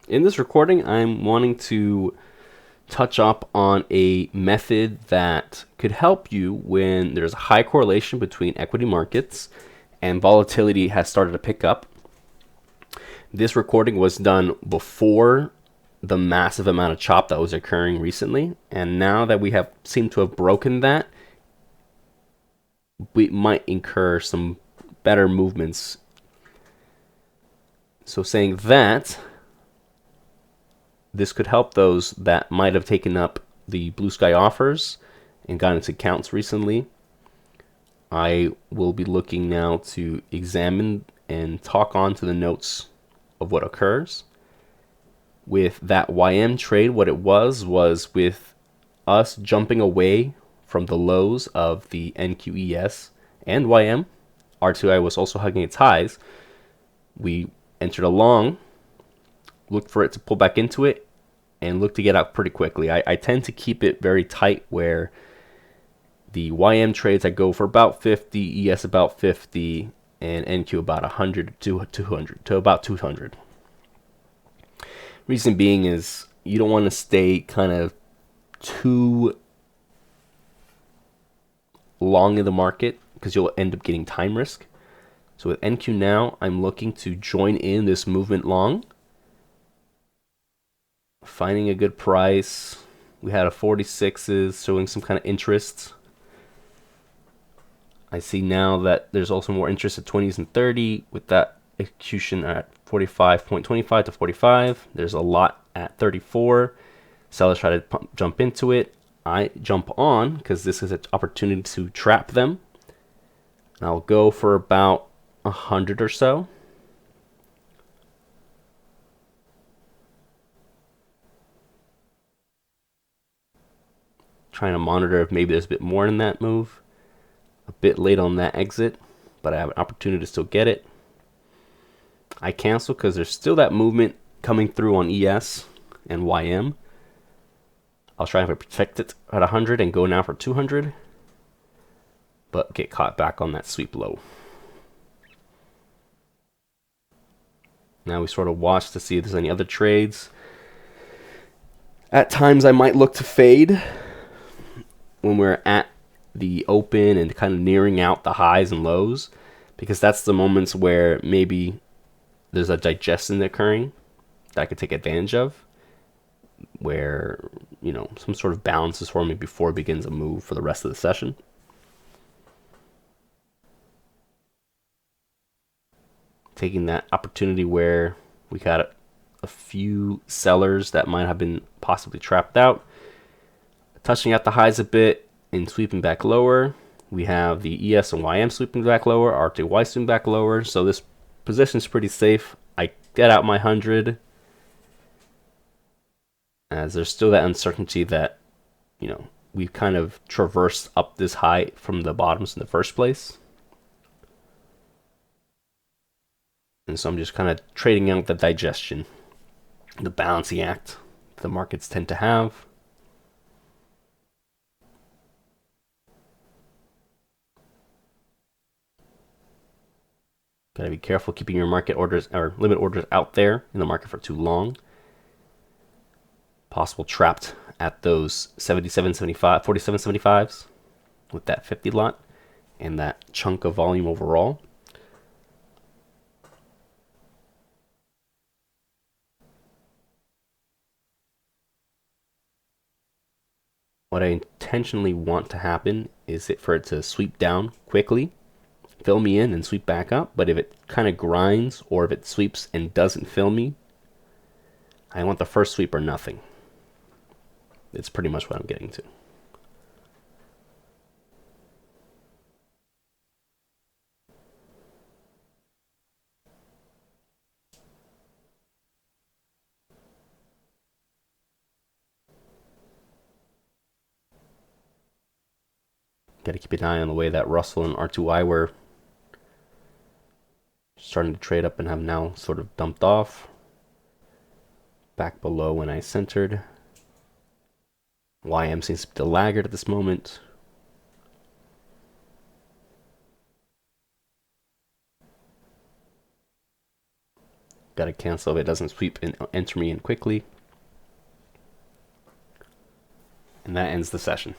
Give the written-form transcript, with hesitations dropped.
In this recording, I'm wanting to touch up on a method that could help you when there's a high correlation between equity markets and volatility has started to pick up. This recording was done before the massive amount of chop that was occurring recently, and now that we have seemed to have broken that, we might incur some better movements. So saying that, this could help those that might have taken up the Blusky offers and got into accounts recently. I will be looking now to examine and talk on to the notes of what occurs. With that YM trade, what it was with us jumping away from the lows of the NQES and YM. R2I was also hugging its highs. We entered a long, looked for it to pull back into it, and look to get out pretty quickly. I tend to keep it very tight where the YM trades I go for about 50, ES about 50, and NQ about 100 to 200 to about 200. Reason being is you don't want to stay kind of too long in the market because you'll end up getting time risk. So with NQ now, I'm looking to join in this movement long. Finding a good price. We had a 46s showing some kind of interest. I see now that there's also more interest at 20s and 30 with that execution at 45.25 to 45. There's a lot at 34. Sellers try to jump into it. I jump on because this is an opportunity to trap them. And I'll go for about 100 or so. Trying to monitor if maybe there's a bit more in that move. A bit late on that exit, but I have an opportunity to still get it. I cancel because there's still that movement coming through on ES and YM. I'll try to protect it at 100 and go now for 200, but get caught back on that sweep low. Now we sort of watch to see if there's any other trades. At times I might look to fade when we're at the open and kind of nearing out the highs and lows, because that's the moments where maybe there's a digestion occurring that I could take advantage of, where, you know, some sort of balance is forming before it begins a move for the rest of the session. Taking that opportunity where we got a few sellers that might have been possibly trapped out, touching out the highs a bit and sweeping back lower. We have the ES and YM sweeping back lower, R2Y sweeping back lower. So this position is pretty safe. I get out my 100 as there's still that uncertainty that, you know, we've kind of traversed up this high from the bottoms in the first place. And so I'm just kind of trading out the digestion, the balancing act the markets tend to have. Gotta be careful keeping your market orders or limit orders out there in the market for too long. Possible trapped at those 77, 75, 47, 75s with that 50 lot and that chunk of volume overall. What I intentionally want to happen is for it to sweep down quickly, fill me in and sweep back up. But if it kind of grinds or if it sweeps and doesn't fill me, I want the first sweep or nothing. It's pretty much what I'm getting to. Got to keep an eye on the way that Russell and R2I were starting to trade up and have now sort of dumped off. Back below when I centered. YM seems to be the laggard at this moment. Got to cancel if it doesn't sweep and enter me in quickly. And that ends the session.